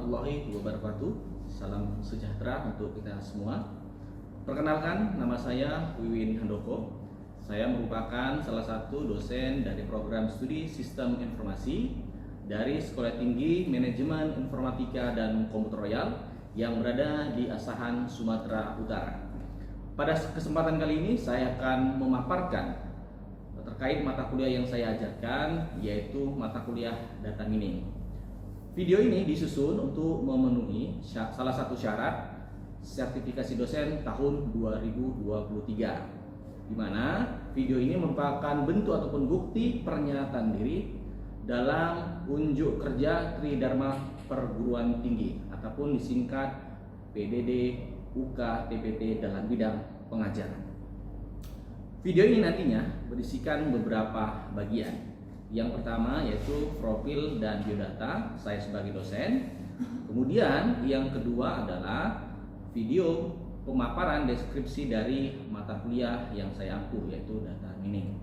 warahmatullahi wabarakatuh. Salam sejahtera untuk kita semua. Perkenalkan, nama saya Wiwin Handoko. Saya merupakan salah satu dosen dari program studi Sistem Informasi dari Sekolah Tinggi Manajemen Informatika dan Komputer Royal yang berada di Asahan, Sumatera Utara. Pada kesempatan kali ini saya akan memaparkan terkait mata kuliah yang saya ajarkan, yaitu mata kuliah data mining. Video ini disusun untuk memenuhi salah satu syarat sertifikasi dosen tahun 2023, di mana video ini merupakan bentuk ataupun bukti pernyataan diri dalam unjuk kerja Tridharma Perguruan Tinggi ataupun disingkat PDD UK TPT dalam bidang pengajaran. Video ini nantinya berisikan beberapa bagian. Yang pertama yaitu profil dan biodata saya sebagai dosen. Kemudian yang kedua adalah video pemaparan deskripsi dari mata kuliah yang saya ampuh, yaitu data mining.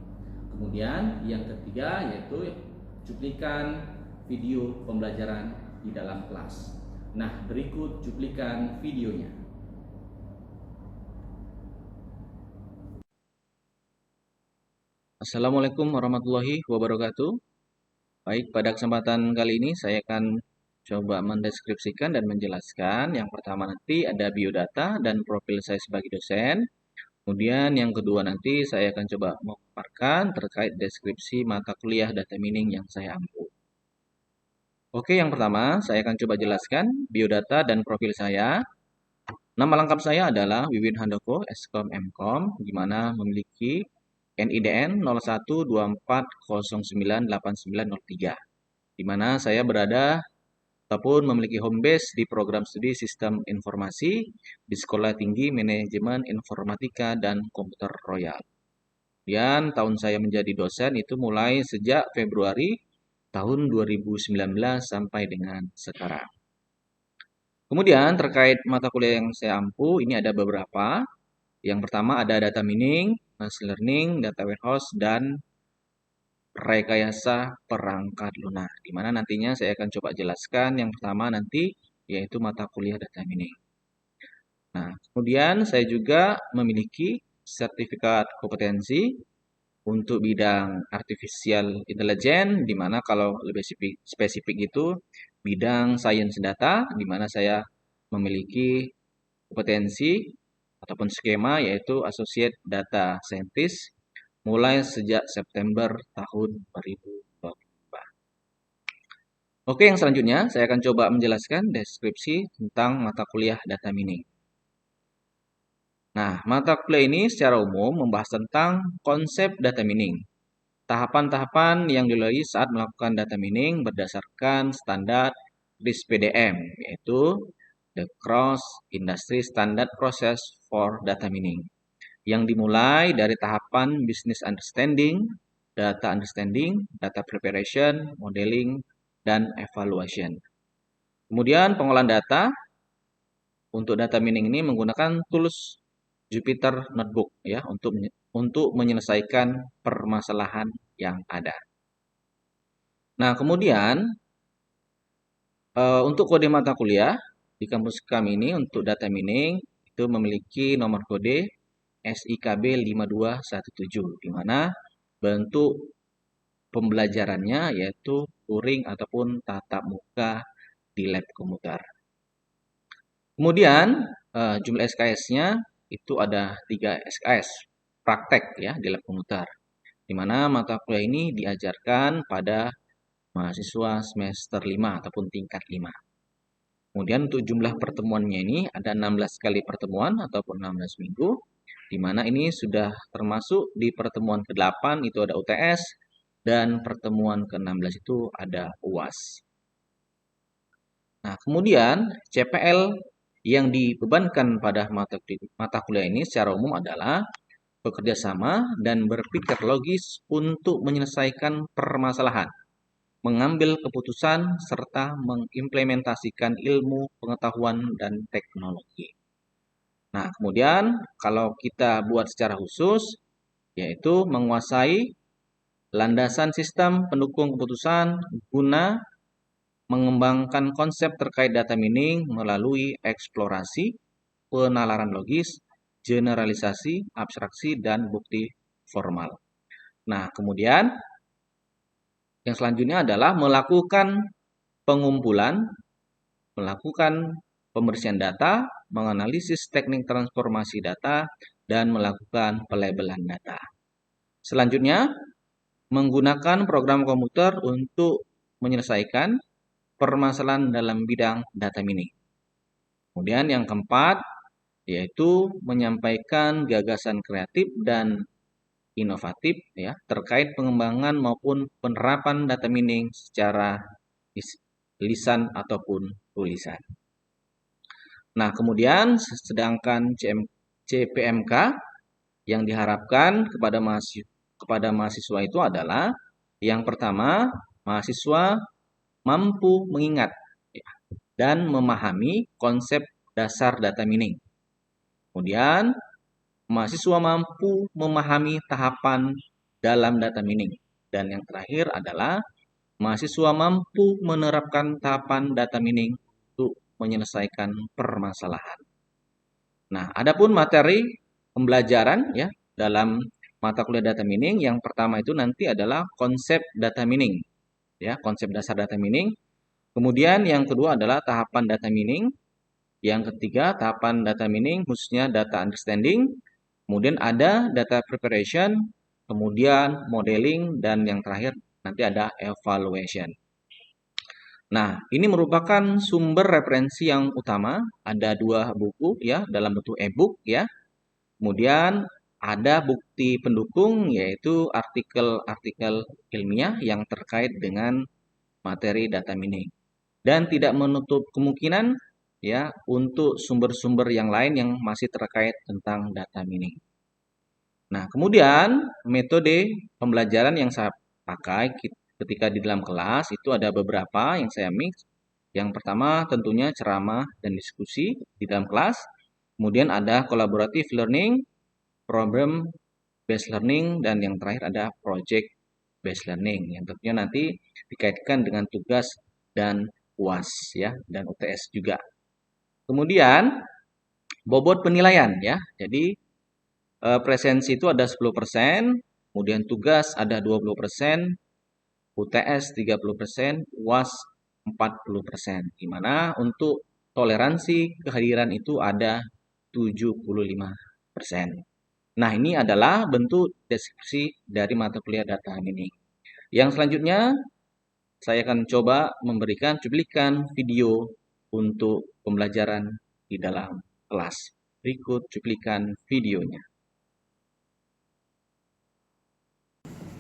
Kemudian yang ketiga yaitu cuplikan video pembelajaran di dalam kelas. Nah, berikut cuplikan videonya. Assalamualaikum warahmatullahi wabarakatuh. Baik, pada kesempatan kali ini saya akan coba mendeskripsikan dan menjelaskan. Yang pertama nanti ada biodata dan profil saya sebagai dosen. Kemudian yang kedua nanti saya akan coba memaparkan terkait deskripsi mata kuliah data mining yang saya ampuh. Oke, yang pertama saya akan coba jelaskan biodata dan profil saya. Nama lengkap saya adalah Wiwin Handoko, Eskom Mkom, di mana memiliki NIDN 0124098903, di mana saya berada ataupun memiliki home base di program studi Sistem Informasi di Sekolah Tinggi Manajemen Informatika dan Komputer Royal. Dan tahun saya menjadi dosen itu mulai sejak Februari tahun 2019 sampai dengan sekarang. Kemudian terkait mata kuliah yang saya ampuh, ini ada beberapa. Yang pertama ada data mining, machine learning, data warehouse, dan rekayasa perangkat lunak. Di mana nantinya saya akan coba jelaskan yang pertama nanti yaitu mata kuliah data mining. Nah, kemudian saya juga memiliki sertifikat kompetensi untuk bidang artificial intelligence, di mana kalau lebih spesifik itu bidang sains data, di mana saya memiliki kompetensi ataupun skema yaitu Associate Data Scientist mulai sejak September tahun 2024. Oke, yang selanjutnya saya akan coba menjelaskan deskripsi tentang mata kuliah data mining. Nah, mata kuliah ini secara umum membahas tentang konsep data mining. Tahapan-tahapan yang dilalui saat melakukan data mining berdasarkan standar RIS PDM, yaitu The Cross Industry Standard Process for Data Mining, yang dimulai dari tahapan business understanding, data understanding, data preparation, modeling, dan evaluation. Kemudian pengolahan data untuk data mining ini menggunakan tools Jupyter Notebook ya untuk menyelesaikan permasalahan yang ada. Nah, kemudian untuk kode mata kuliah di kampus kami ini untuk data mining itu memiliki nomor kode SIKB 5217, di mana bentuk pembelajarannya yaitu luring ataupun tatap muka di lab komputer. Kemudian jumlah SKS-nya itu ada 3 SKS praktek ya di lab komputer, di mana mata kuliah ini diajarkan pada mahasiswa semester 5 ataupun tingkat 5. Kemudian untuk jumlah pertemuannya ini ada 16 kali pertemuan ataupun 16 minggu, di mana ini sudah termasuk di pertemuan ke-8 itu ada UTS dan pertemuan ke-16 itu ada UAS. Nah, kemudian CPL yang dibebankan pada mata kuliah ini secara umum adalah bekerja sama dan berpikir logis untuk menyelesaikan permasalahan, mengambil keputusan, serta mengimplementasikan ilmu, pengetahuan, dan teknologi. Nah, kemudian kalau kita buat secara khusus, yaitu menguasai landasan sistem pendukung keputusan guna mengembangkan konsep terkait data mining melalui eksplorasi, penalaran logis, generalisasi, abstraksi, dan bukti formal. Nah, kemudian yang selanjutnya adalah melakukan pengumpulan, melakukan pembersihan data, menganalisis teknik transformasi data, dan melakukan pelabelan data. Selanjutnya, menggunakan program komputer untuk menyelesaikan permasalahan dalam bidang data mining. Kemudian yang keempat, yaitu menyampaikan gagasan kreatif dan inovatif ya terkait pengembangan maupun penerapan data mining secara lisan ataupun tulisan. Nah, kemudian sedangkan CPMK yang diharapkan kepada mahasiswa itu adalah yang pertama, mahasiswa mampu mengingat ya, dan memahami konsep dasar data mining. Kemudian, mahasiswa mampu memahami tahapan dalam data mining. Dan yang terakhir adalah mahasiswa mampu menerapkan tahapan data mining untuk menyelesaikan permasalahan. Nah, adapun materi pembelajaran ya dalam mata kuliah data mining yang pertama itu nanti adalah konsep data mining. Ya, konsep dasar data mining. Kemudian yang kedua adalah tahapan data mining. Yang ketiga, tahapan data mining khususnya data understanding. Kemudian ada data preparation, kemudian modeling, dan yang terakhir nanti ada evaluation. Nah, ini merupakan sumber referensi yang utama. Ada 2 buku ya dalam bentuk e-book ya. Kemudian ada bukti pendukung yaitu artikel-artikel ilmiah yang terkait dengan materi data mining. Dan tidak menutup kemungkinan ya untuk sumber-sumber yang lain yang masih terkait tentang data mining. Nah, kemudian metode pembelajaran yang saya pakai ketika di dalam kelas itu ada beberapa yang saya mix. Yang pertama tentunya ceramah dan diskusi di dalam kelas. Kemudian ada collaborative learning, problem based learning, dan yang terakhir ada project based learning yang tentunya nanti dikaitkan dengan tugas dan UAS ya dan UTS juga. Kemudian bobot penilaian ya. Jadi presensi itu ada 10%, kemudian tugas ada 20%, UTS 30%, UAS 40%. Di mana untuk toleransi kehadiran itu ada 75%. Nah, ini adalah bentuk deskripsi dari mata kuliah data mining. Yang selanjutnya saya akan coba memberikan cuplikan video untuk pembelajaran di dalam kelas. Berikut cuplikan videonya.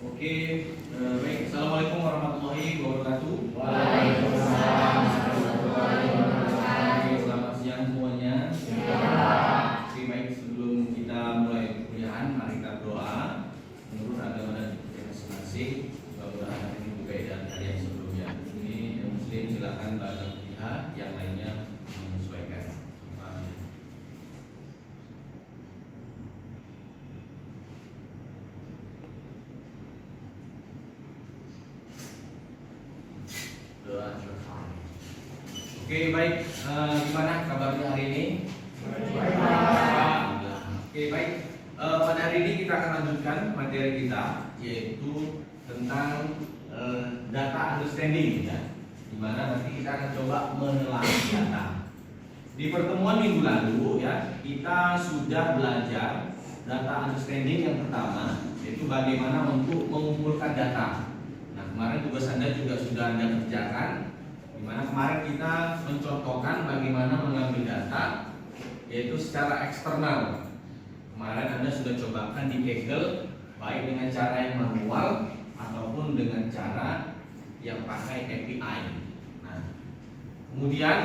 Oke, baik. Assalamualaikum warahmatullahi wabarakatuh. Waalaikumsalam warahmatullahi wabarakatuh. Selamat siang semuanya. Oke, baik. Sebelum kita mulai perkuliahan, mari kita berdoa menurut agama dan budaya masing-masing. Mudah-mudahan ini berbeda dari yang sebelumnya. Ini yang Muslim silakan baca Fatihah, yang lainnya menyesuaikan. Amin. Oke, baik. Gimana kabarnya hari ini? Oke, baik. Pada hari ini kita akan lanjutkan materi kita, yaitu tentang data understanding, ya. Dimana nanti kita akan coba menelaah data. Di pertemuan minggu lalu, ya, kita sudah belajar data understanding yang pertama, yaitu bagaimana untuk mengumpulkan data. Nah, kemarin tugas Anda juga sudah Anda kerjakan. Dimana kemarin kita mencontohkan bagaimana mengambil data yaitu secara eksternal. Kemarin Anda sudah cobakan di Kaggle baik dengan cara yang manual ataupun dengan cara yang pakai API. Nah, kemudian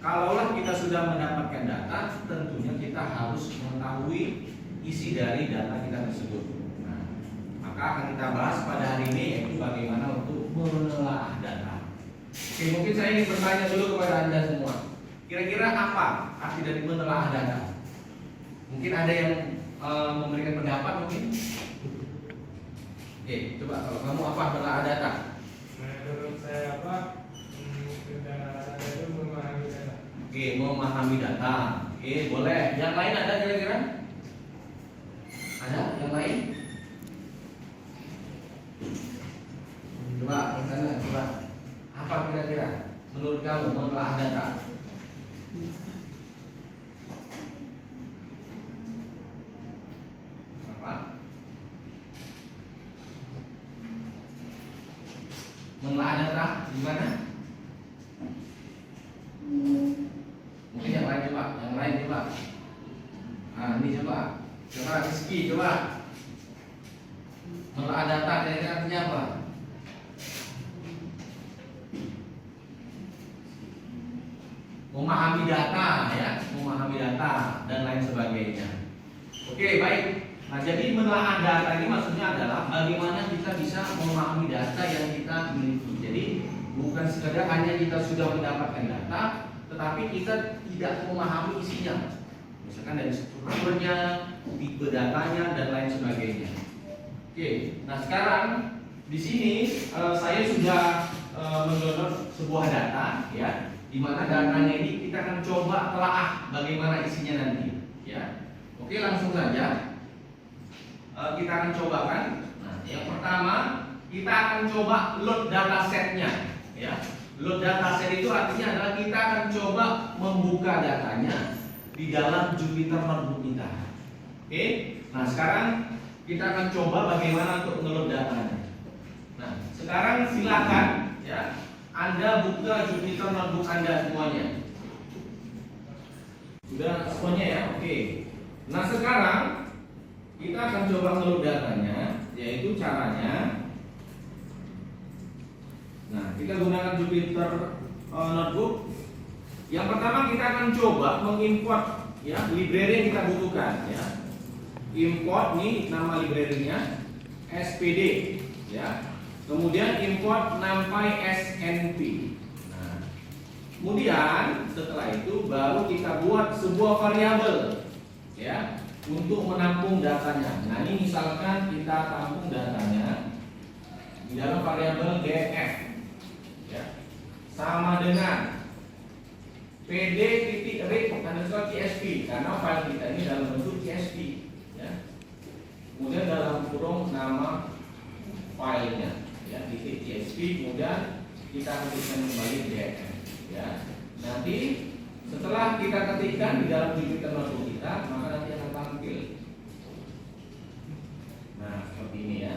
kalaulah kita sudah mendapatkan data, tentunya kita harus mengetahui isi dari data kita tersebut. Nah, maka akan kita bahas pada hari ini yaitu bagaimana untuk menelaah data. Oke, mungkin saya ingin bertanya dulu kepada Anda semua. Kira-kira apa arti dari menelaah data? Mungkin ada yang memberikan pendapat mungkin? Oke, coba kalau kamu apa menelaah data? Menurut saya Oke, memahami data. Oke, boleh. Yang lain ada kira-kira? Ada yang lain? Coba, ke sana, coba. Apa kira-kira menurut kamu menelaah data? Apa? Menelaah data gimana? Mungkin yang lain coba, yang lain coba. Ah, ini coba. Coba Rizky coba. Menelaah data kira-kira artinya apa? Memahami data ya, memahami data dan lain sebagainya. Oke, baik. Nah, jadi menelaah data ini maksudnya adalah bagaimana kita bisa memahami data yang kita miliki. Jadi bukan sekedar hanya kita sudah mendapatkan data, tetapi kita tidak memahami isinya. Misalkan dari strukturnya, tipe datanya dan lain sebagainya. Oke, nah sekarang di sini saya sudah mendownload sebuah data ya, di mana datanya ini kita akan coba telaah bagaimana isinya nanti ya. Oke, langsung saja kita akan cobakan. Nah, yang pertama kita akan coba load datasetnya ya. Load dataset itu artinya adalah kita akan coba membuka datanya di dalam Jupyter Notebook kita. Oke, nah sekarang kita akan coba bagaimana untuk ngeload datanya. Nah, sekarang silakan ya, Anda buka Jupyter Notebook Anda semuanya. Sudah semuanya ya, oke. Nah sekarang kita akan coba ngeload datanya, yaitu caranya. Nah, kita gunakan Jupyter Notebook. Yang pertama kita akan coba mengimport ya library yang kita butuhkan ya. Import nih nama library-nya SPD ya. Kemudian import NumPy SNP. Nah, kemudian setelah itu baru kita buat sebuah variabel ya untuk menampung datanya. Nah, ini misalkan kita tampung datanya di dalam variabel df ya. Sama dengan pd.read_csv karena file kita ini dalam bentuk csv ya. Kemudian dalam kurung nama filenya ya, titik csv, kemudian kita ketikkan kembali df ya. Nanti setelah kita ketikkan di dalam Jupyter Notebook kita, maka nanti akan tampil. Nah, seperti ini ya.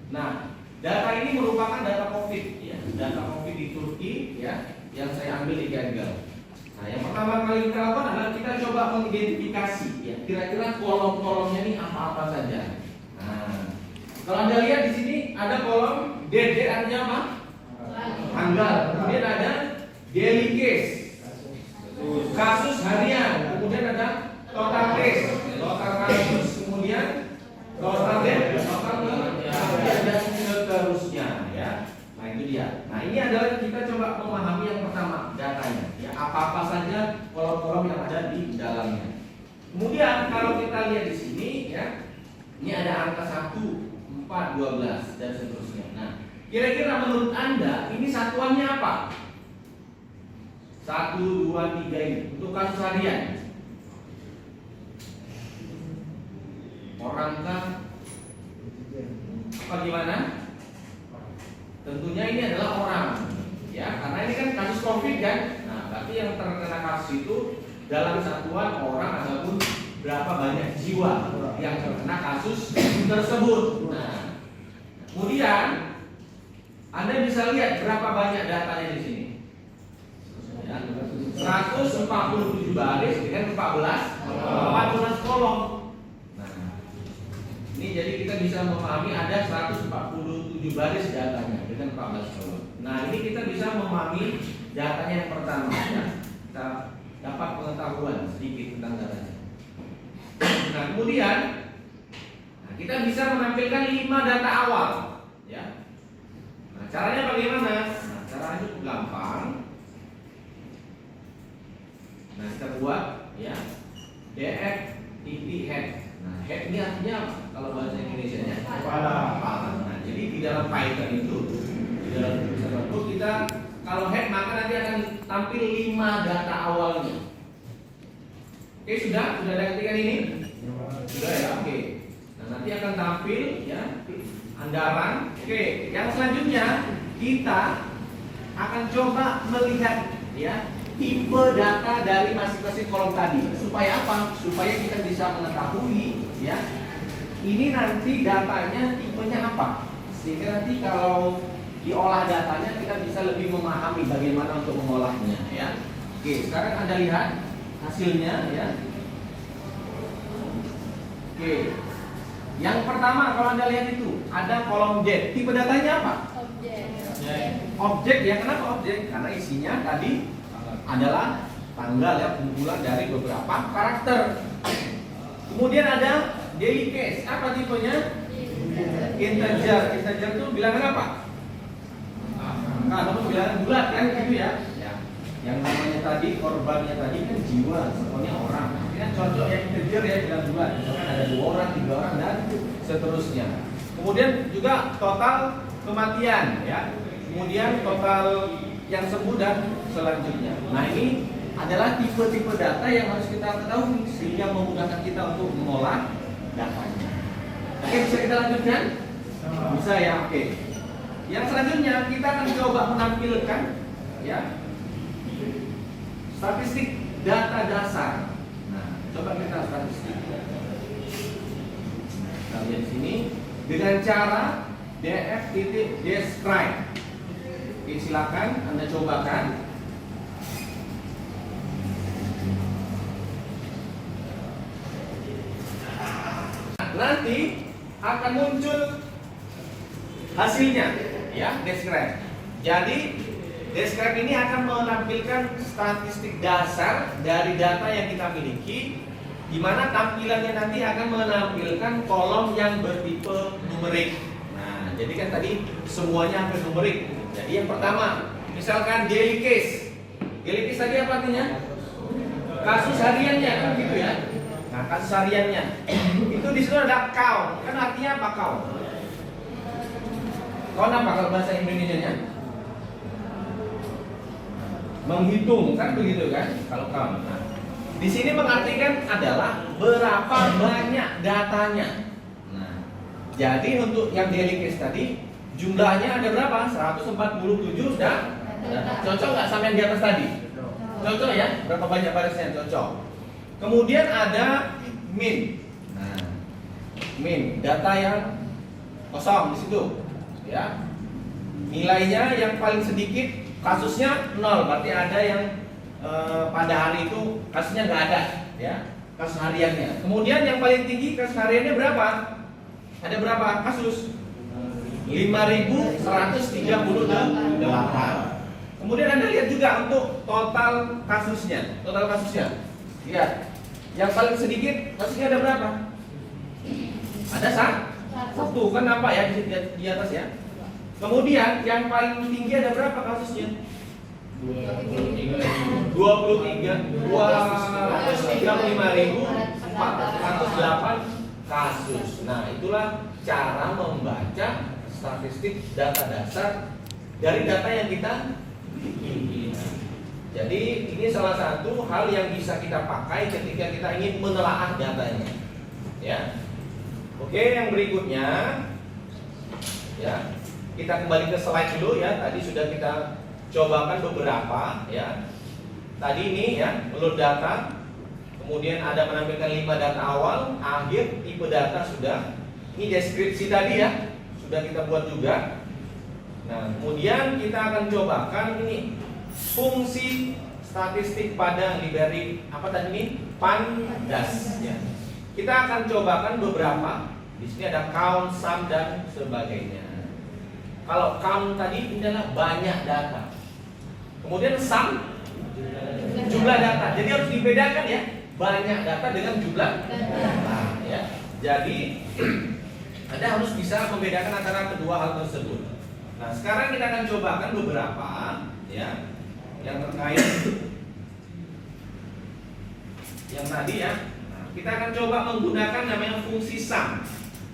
Nah, data ini merupakan data COVID ya, data COVID di Turki ya, yang saya ambil di Google. Nah, yang pertama kali kita lakukan adalah kita coba mengidentifikasi ya, kira-kira kolom-kolomnya ini apa-apa saja. Nah, kalau Anda lihat di sini ada kolom DD artinya apa? Tanggal. Kemudian ada daily case, kasus harian. Kemudian ada total case, total kasus. Kemudian total debt, total kemudian dan seterusnya ya. Nah, itu dia. Nah, ini adalah kita coba memahami yang pertama, datanya ya, apa-apa saja kolom-kolom yang ada di dalamnya. Kemudian kalau kita lihat di sini ya, ini ada angka 1, 4, 12 dan seterusnya. Nah, kira-kira menurut Anda ini satuannya apa? 1, 2, 3 ini untuk kasus harian. Orangkah? Apa gimana? Tentunya ini adalah orang ya, karena ini kan kasus COVID kan. Nah, berarti yang terkena kasus itu dalam satuan orang ataupun berapa banyak jiwa yang terkena kasus tersebut. Nah, kemudian Anda bisa lihat berapa banyak datanya di sini. Ya, 147 baris dengan 14 kolom. Nah, ini jadi kita bisa memahami ada 147 baris datanya dengan 14 kolom. Nah, ini kita bisa memahami datanya yang pertama ya. Kita dapat pengetahuan sedikit tentang datanya. Nah, kemudian kita bisa menampilkan 5 data awal ya. Nah, caranya bagaimana? Nah, caranya cukup gampang. Nah, kita buat ya df head. Nah, head ini artinya apa? Kalau bahasa Indonesianya kepala. Nah, jadi di dalam Python itu, di dalam Jupyter Notebook kita Kalau head maka nanti akan tampil 5 data awalnya. Oke, sudah ada ketikan ini? Sudah ya, oke. Nah, nanti akan tampil ya anggaran. Oke, yang selanjutnya kita akan coba melihat ya tipe data dari masing-masing kolom tadi. Supaya apa? Supaya kita bisa mengetahui ya ini nanti datanya tipenya apa. Sehingga nanti kalau diolah datanya kita bisa lebih memahami bagaimana untuk mengolahnya ya. Oke, sekarang Anda lihat hasilnya ya. Oke. Yang pertama kalau Anda lihat itu ada kolom Z. Tipe datanya apa? Objek ya. Kenapa objek? Karena isinya tadi adalah tanggal ya, kumpulan dari beberapa karakter. Kemudian ada daily case. Apa tipenya? Integer. Integer itu bilangan apa? Nah, bilangan bulat kan gitu ya. Yang namanya tadi korbannya tadi kan jiwa, pokoknya orang. Ini kan cocok yang integer ya bilang bulat. Misalkan ada 2 orang, 3 orang dan seterusnya. Kemudian juga total kematian ya. Kemudian total yang sembuh dan selanjutnya. Nah, ini adalah tipe-tipe data yang harus kita ketahui sehingga memudahkan kita untuk mengolah datanya. Oke, bisa kita lanjutkan? Bisa ya, oke. Yang selanjutnya kita akan coba menampilkan ya statistik data dasar. Nah, coba kita statistik. Kita lihat di sini dengan cara df.describe. Oke, silakan Anda cobakan. Nanti akan muncul hasilnya ya, describe. Jadi describe ini akan menampilkan statistik dasar dari data yang kita miliki, di mana tampilannya nanti akan menampilkan kolom yang bertipe numerik. Nah, jadi kan tadi semuanya hampir numerik. Jadi yang pertama, misalkan daily case. Daily case tadi apa artinya? Kasus hariannya kan gitu ya. Nah, kasus hariannya itu di situ ada count. Kan artinya apa count? Count apa kalau bahasa Indonesianya? Menghitung kan begitu kan kalau count. Nah, di sini mengartikan adalah berapa banyak datanya. Nah, jadi untuk yang daily case tadi jumlahnya ada berapa? 147 dan cocok nggak sama yang di atas tadi? Cocok ya? Berapa banyak barisnya? Cocok. Kemudian ada min. Nah, min data yang kosong di situ ya. Nilainya yang paling sedikit kasusnya 0, berarti ada yang pada hari itu kasusnya nggak ada ya, kasus hariannya. Kemudian yang paling tinggi kasus hariannya berapa? Ada berapa kasus? 5.138. Kemudian Anda lihat juga untuk total kasusnya. Total kasusnya. Lihat. Yang paling sedikit kasusnya ada berapa? Ada satu. Kan nampak ya di atas ya. Kemudian yang paling tinggi ada berapa kasusnya? 235.408 kasus. Nah, itulah cara membaca statistik data dasar dari data yang kita miliki. Jadi ini salah satu hal yang bisa kita pakai ketika kita ingin menelaah datanya. Ya. Oke, yang berikutnya ya. Kita kembali ke slide dulu ya. Tadi sudah kita cobakan beberapa ya. Tadi ini ya, load data. Kemudian ada menampilkan 5 data awal, akhir, tipe data sudah. Ini deskripsi tadi ya. Sudah kita buat juga. Nah, kemudian kita akan cobakan ini fungsi statistik pada library apa tadi ini? Pandas ya. Kita akan cobakan beberapa. Di sini ada count, sum dan sebagainya. Kalau count tadi ini adalah banyak data. Kemudian sum jumlah data. Jadi harus dibedakan ya, banyak data dengan jumlah data ya. Jadi Anda harus bisa membedakan antara kedua hal tersebut. Nah, sekarang kita akan cobakan beberapa ya yang terkait yang tadi ya. Nah, kita akan coba menggunakan namanya fungsi sum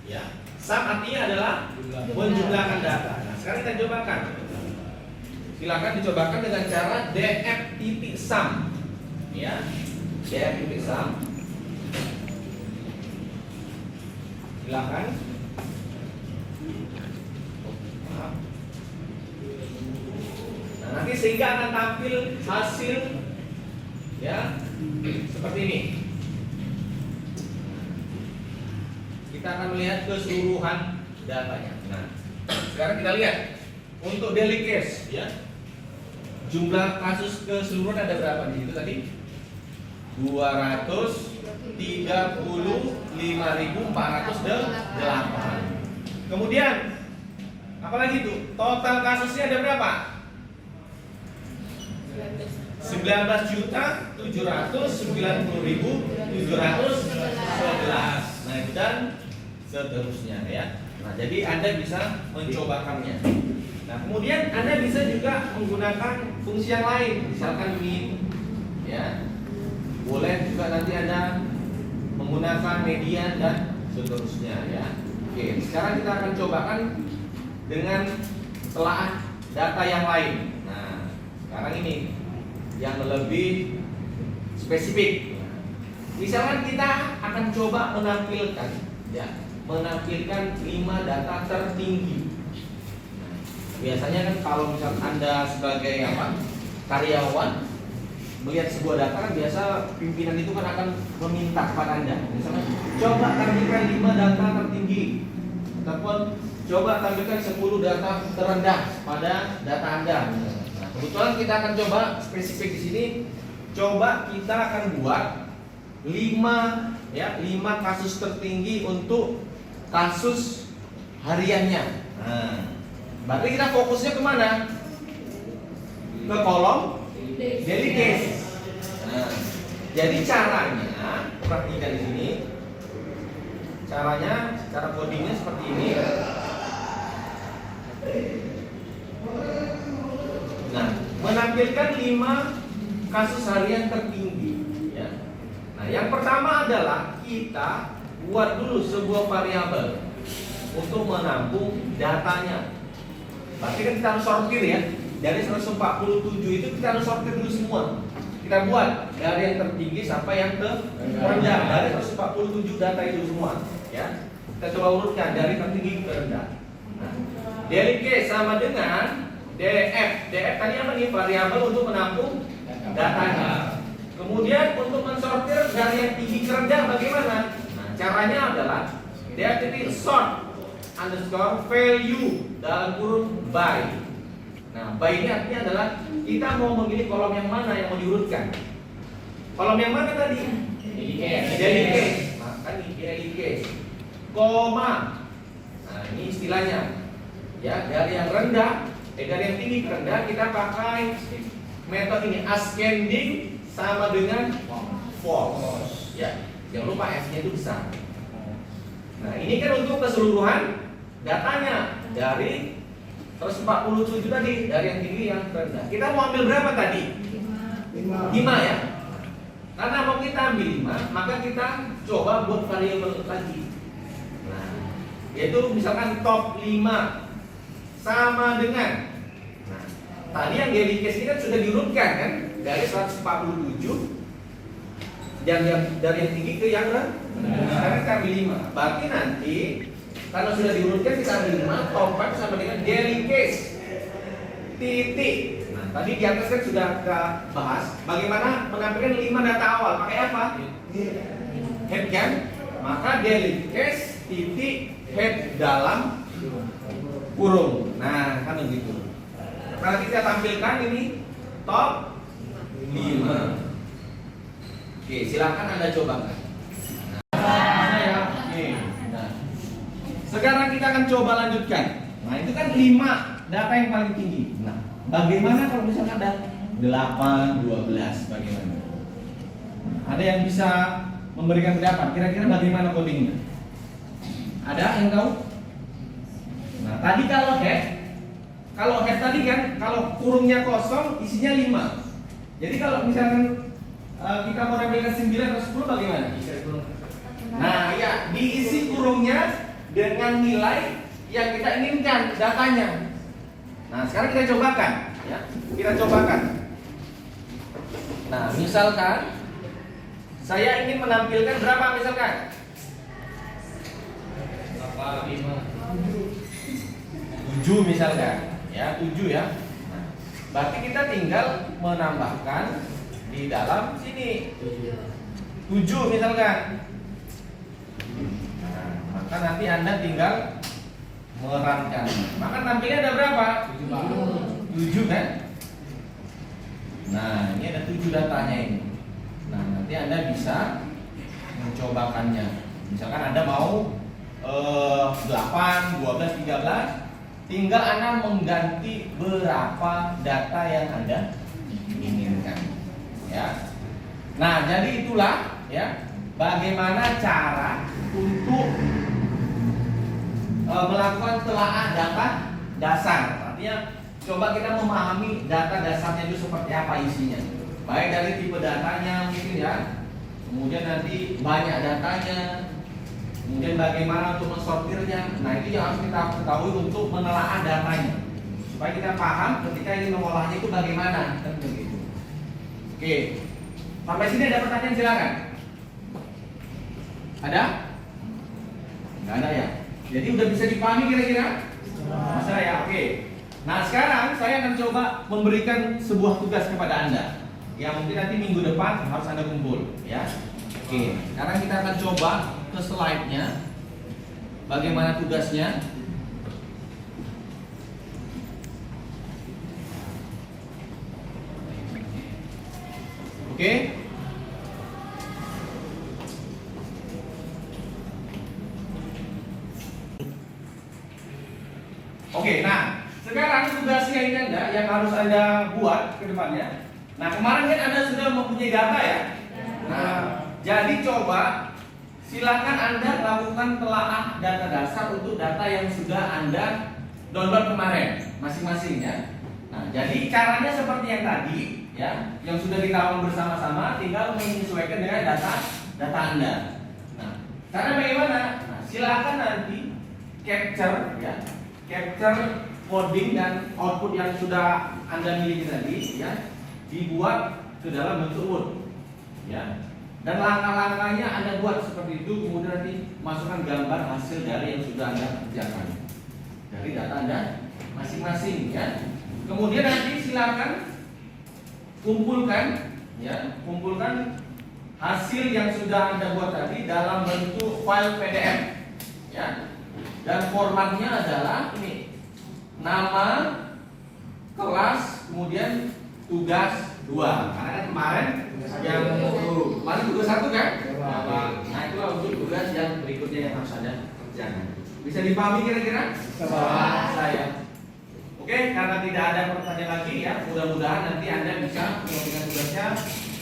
ya. Sum artinya adalah menjumlahkan data. Nah, sekarang kita cobakan. silakan dicobakan dengan cara DF titik sum. Ya, DF titik sum. Silakan. Nah, nanti sehingga akan tampil hasil ya seperti ini. Kita akan melihat keseluruhan datanya. Nah, sekarang kita lihat untuk daily case ya. Jumlah kasus keseluruhan ada berapa di situ tadi? 235.408. Kemudian apalagi itu? Total kasusnya ada berapa? 19.790.711. Nah, itu dan seterusnya ya. Nah, jadi Anda bisa mencobakannya. Nah, kemudian Anda bisa juga menggunakan fungsi yang lain, misalkan min, ya. Boleh juga nanti Anda menggunakan median dan seterusnya ya. Oke, sekarang kita akan cobakan dengan telaah data yang lain. Nah, sekarang ini yang lebih spesifik. Misalkan kita akan coba menampilkan ya, menampilkan 5 data tertinggi. Biasanya kan kalau misalkan Anda sebagai karyawan melihat sebuah data kan biasa pimpinan itu kan akan meminta kepada Anda, misalnya coba tampilkan 5 data tertinggi ataupun coba tampilkan 10 data terendah pada data Anda. Nah, kebetulan kita akan coba spesifik di sini, coba kita akan buat 5 kasus tertinggi untuk kasus hariannya. Nah, berarti kita fokusnya kemana? Ke kolom daily case. Nah, jadi caranya perhatikan di sini. Cara codingnya seperti ini. Nah, menampilkan 5 kasus harian tertinggi. Ya. Nah, yang pertama adalah kita buat dulu sebuah variabel untuk menampung datanya. Berarti kan kita harus sortir ya. Dari 147 itu kita harus sortir dulu semua. Kita buat dari yang tertinggi sampai yang terendah. Dari 147 data itu semua ya. Kita coba urutkan dari tertinggi ke rendah. Nah, daily case sama dengan DF. DF tadi apa nih? Variabel untuk menampung datanya. Kemudian untuk mensortir dari yang tinggi ke rendah bagaimana? Nah, caranya adalah DF titik sort underscore value dalam kurung by. Nah, by ini artinya adalah kita mau memilih kolom yang mana yang mau diurutkan. Kolom yang mana tadi? Daily case. Maka ini daily case. Koma. Nah, ini istilahnya. Ya, dari yang rendah, dari yang tinggi ke rendah kita pakai metode ini ascending sama dengan false. Ya, jangan lupa F-nya itu besar. Nah, ini kan untuk keseluruhan datanya dari 147 tadi, dari yang tinggi yang rendah. Kita mau ambil berapa tadi? 5 ya. Karena mau kita ambil 5, maka kita coba buat variabel lagi. Nah, yaitu misalkan top 5 sama dengan. Nah, tadi yang daily case ini kan sudah diurutkan kan, dari 147 dan dari yang tinggi ke yang rendah. Sekarang kita ambil 5. Berarti nanti kalau sudah diurutkan kita ambil 5, top 5 sama dengan daily case titik. Nah, tadi di atas kan sudah kita bahas bagaimana menampilkan 5 data awal. Pakai apa? Head kan? Maka daily case titik head dalam kurung. Nah, kan begitu. Nah, kita tampilkan ini top 5. Oke, silakan Anda cobakan. Sekarang kita akan coba lanjutkan. Nah, itu kan 5 data yang paling tinggi. Nah, bagaimana kalau misalkan ada 8, 12, bagaimana? Ada yang bisa memberikan pendapat, kira-kira bagaimana codingnya? Ada yang tahu? Nah, tadi kalau head tadi kan, kalau kurungnya kosong, isinya 5. Jadi kalau misalkan kita mau ambilkan 9 atau 10 bagaimana? Nah, ya, diisi kurungnya dengan nilai yang kita inginkan datanya. Nah, sekarang kita cobakan. Ya, kita cobakan. Nah, misalkan saya ingin menampilkan berapa misalkan? 7 misalkan, ya 7 ya. Nah, berarti kita tinggal menambahkan di dalam sini 7 misalkan. Nah, maka nanti Anda tinggal merankan. Maka tampilnya ada berapa? 7 kan? Nah, ini ada 7 datanya ini. Nah, nanti Anda bisa mencobakannya. Misalkan Anda mau 8, 12, 13, tinggal Anda mengganti berapa data yang Anda inginkan. Ya. Nah, jadi itulah ya bagaimana cara untuk melakukan telaah data dasar. Artinya coba kita memahami data dasarnya itu seperti apa isinya. Baik dari tipe datanya mungkin ya. Kemudian nanti banyak datanya. Kemudian bagaimana untuk mensortirnya. Nah, itu yang harus kita ketahui untuk menelaah datanya. Supaya kita paham ketika ingin mengolahnya itu bagaimana, kan begitu. Oke. Sampai sini ada pertanyaan, silakan. Ada? Enggak ada ya? Jadi udah bisa dipahami kira-kira? Bisa ya, oke. Nah, sekarang saya akan coba memberikan sebuah tugas kepada Anda. Ya, mungkin nanti minggu depan harus Anda kumpul, ya. Oke, sekarang kita akan coba ke slide-nya. Bagaimana tugasnya? Oke. Oke, nah sekarang tugasnya ini Anda yang harus Anda buat ke depannya. Nah, kemarin kan Anda sudah mempunyai data ya. Nah, jadi coba silakan Anda lakukan telaah data dasar untuk data yang sudah Anda download kemarin masing-masing ya. Nah, jadi caranya seperti yang tadi ya, yang sudah kita lakukan bersama-sama, tinggal menyesuaikan dengan data Anda. Nah, cara bagaimana? Nah, silakan nanti capture ya. Capture coding dan output yang sudah Anda miliki tadi ya, dibuat ke dalam bentuk Word ya. Dan langkah-langkahnya Anda buat seperti itu, kemudian nanti masukkan gambar hasil dari yang sudah Anda kerjakan dari data Anda masing-masing ya. Kemudian nanti silakan kumpulkan ya, kumpulkan hasil yang sudah Anda buat tadi dalam bentuk file PDF ya. Dan formatnya adalah ini, nama, kelas, kemudian tugas 2. Karena kan kemarin yang kemarin tugas 1 kan? Nah, itulah untuk tugas yang berikutnya yang harus Anda kerjakan. Bisa dipahami kira-kira? Saya. Oke, karena tidak ada pertanyaan lagi ya, mudah-mudahan nanti Anda bisa mengerjakan tugasnya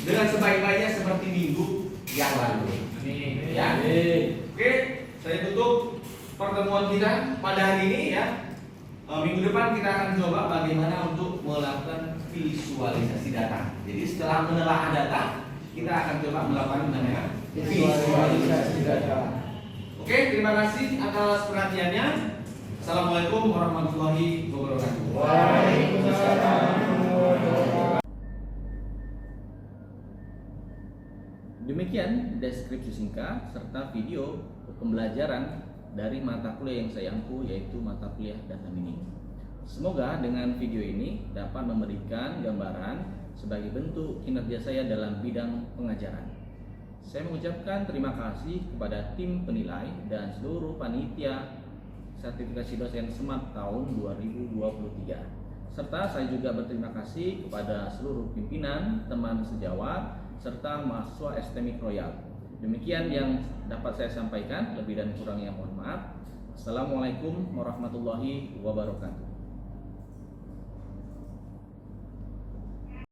dengan sebaik-baiknya seperti minggu yang lalu. Ya. Oke, saya tutup pertemuan kita pada hari ini ya. Minggu depan kita akan coba bagaimana untuk melakukan visualisasi data. Jadi setelah menelaah data, kita akan coba melakukan namanya visualisasi data. Oke, terima kasih atas perhatiannya. Assalamualaikum warahmatullahi wabarakatuh. Waalaikumsalam. Demikian deskripsi singkat serta video pembelajaran dari mata kuliah yang saya ampu, yaitu mata kuliah data mining. Semoga dengan video ini dapat memberikan gambaran sebagai bentuk kinerja saya dalam bidang pengajaran. Saya mengucapkan terima kasih kepada tim penilai dan seluruh panitia sertifikasi dosen SMART tahun 2023. Serta saya juga berterima kasih kepada seluruh pimpinan, teman sejawat, serta mahasiswa STMIK Royal. Demikian yang dapat saya sampaikan, lebih dan kurangnya mohon maaf. Assalamualaikum warahmatullahi wabarakatuh.